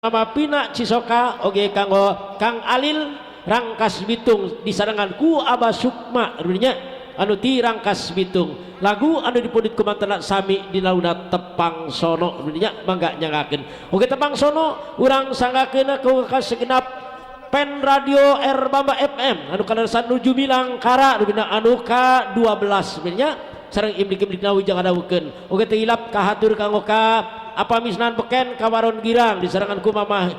Mama Pina Cisoka oge kanggo Kang Alil Rangkas Bitung disarangan ku Abah Sukma rudinya anu ti Rangkas Bitung lagu anu dipundit ku mantena sami di launa Tepang Sono rudinya mangga nyangakeun oge Tepang Sono urang sanggakeun ku kasegenap pen radio R Bamba FM anu kadadosan nuju Milang Kara rudina anu ka-12 rudinya sareng imlik-imlik wijang adawukeun oge teu hilap kahatur kanggo ka apa misnan beken kawaron girang disarangan ku Mama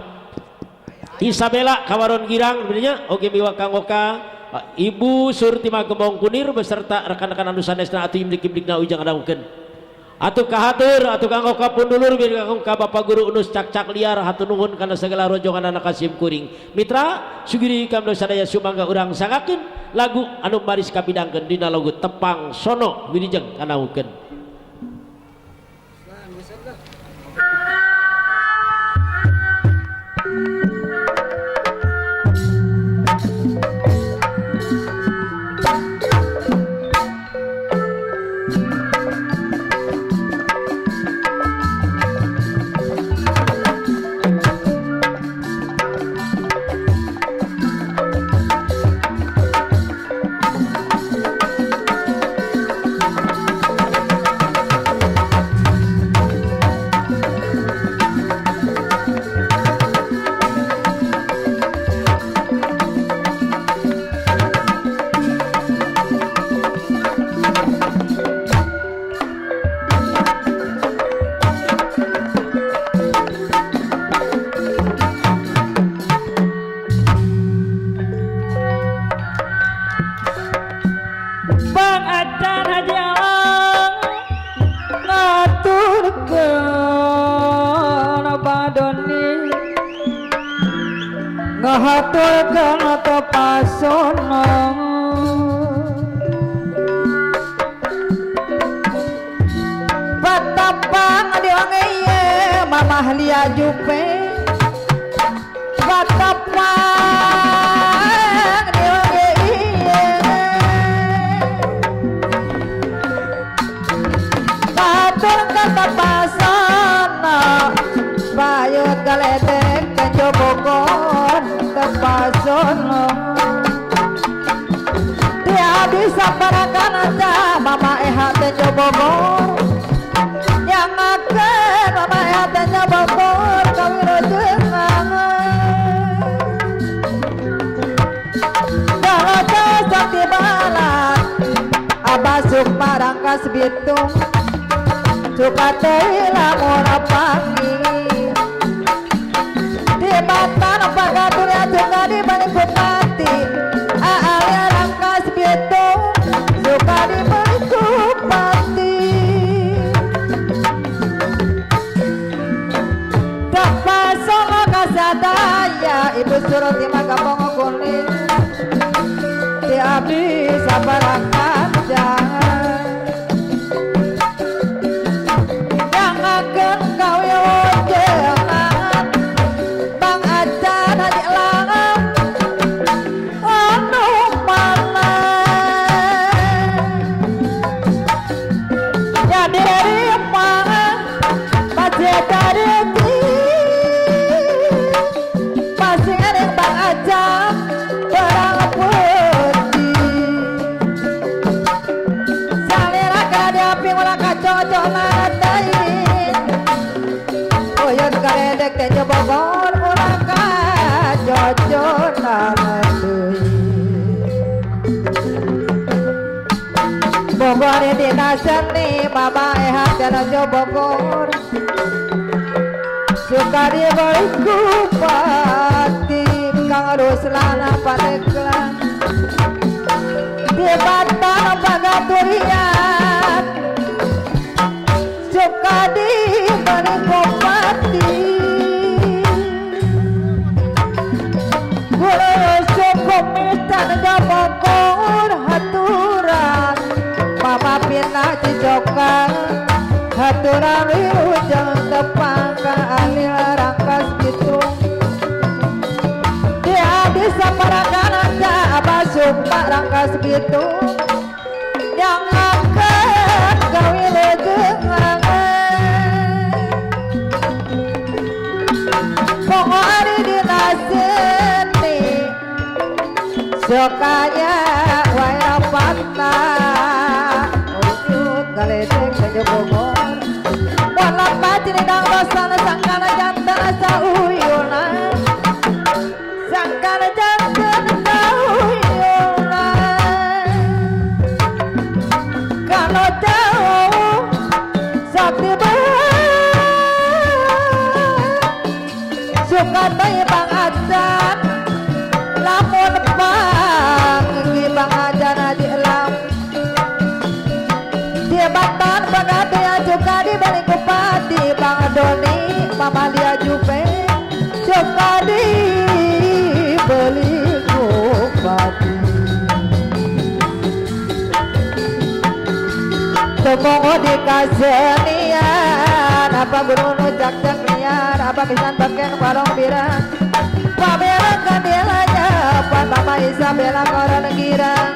Isabella kawaron girang benernya oge miwa kanggo ka Ibu Surti Magembong Kunir beserta rekan-rekan anu sanesna atuh imlik-imlikna ujang adawukeun atuh kahatur atuh kanggo ka pundulur biar kanggo ka Bapak Guru Unus cak-cak liar hatur nuhun kana segala rojongan anak kasim kuring mitra sugiri kamdo sadaya sumangga urang sangakeun lagu anu maris kapidangkeun dina lagu Tepang Sono wilujeng kanawukeun. Ngahaturkeun Tepang Sono Batapang diwange ye Mamah Lia Jupe Batapang diwange ye Ngahaturkeun Tepang Sono Bayut galedek Jobokon Tepang Sono dia bisa parakan aja Mama Eha teh Jobokon yang akan Mama Eha teh Jobokon kawilujengan kalau sakti balat Abah Sukma Rangkas Bitung suka teh lamun panggil Batan pagaturnya suka dibalik bupati Aalia Rangkas Bitung suka dibalik bupati Tepang Sono kasadaya Ibu Surti Magembong Kunir di abdi sabarakan jangan jangan kau yang Jobokon urang kajojonan Bogor dina seni Mama Eha dina Jobokon suka dibalik bupati Kang Ruslana Pandeglang di Batan Bagaturian suka dibalik bupati Jobokon haturan Mama Pina Cisoka haturan wilujeng Tepang Kang Alil Rangkas Bitung dia bisa parakan aja Abah Sukma Rangkas Bitung yang akan kawilujengan Mongo ari dinaseni sukanya waya patna ujut galedek saja Bogor wala pati nidang rosana sangkana jantan sauyuna sangkana jantan sauyuna kalau jauh sakti suka tanya Bang Ajan lamun bang ki Bang Ajan adi elam dia batan bagate ya juga di balik kupati Bang Doni mama dia jupe juga di beli kupati semoga dikasenian apa gunung nujak jak liar apa pisan paken warung birang pameran kandelanya pan mama Isabella koran girang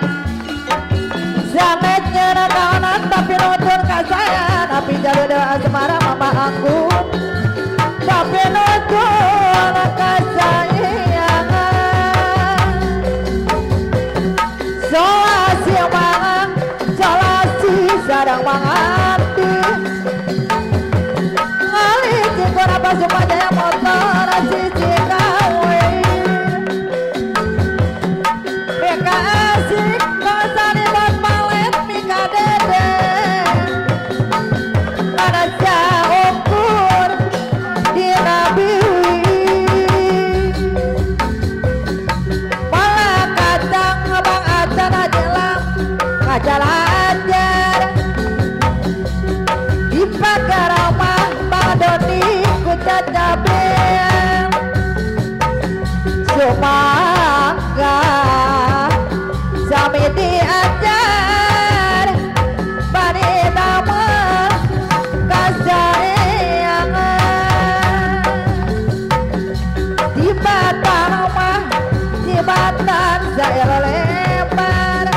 sangatnya kawanan tapi nonton kasayan tapi jalur doa Semarang mama anggun tapi nonton kasayangan solasi mangang solasi sarang manganti ngali cikor apa supaya yang motor sisi kawe beka asik kosani buat palet mika dede ada ukur di nabiwi malah kacang Bang Ajan ajelang ngajar ajar di pagar rumah Bang Doni ku cacabel sumangga sami diajar bani nama kasayangan di batang rumah di batang zair lebar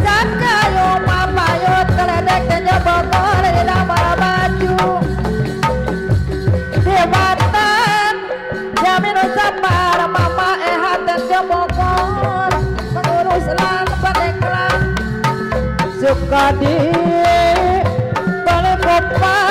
dan kayu mapayut keledek dan Bogor di nama baju di batang jamin usapar mama ehat dan Bogor pengurus lan padeklan suka di balik kopa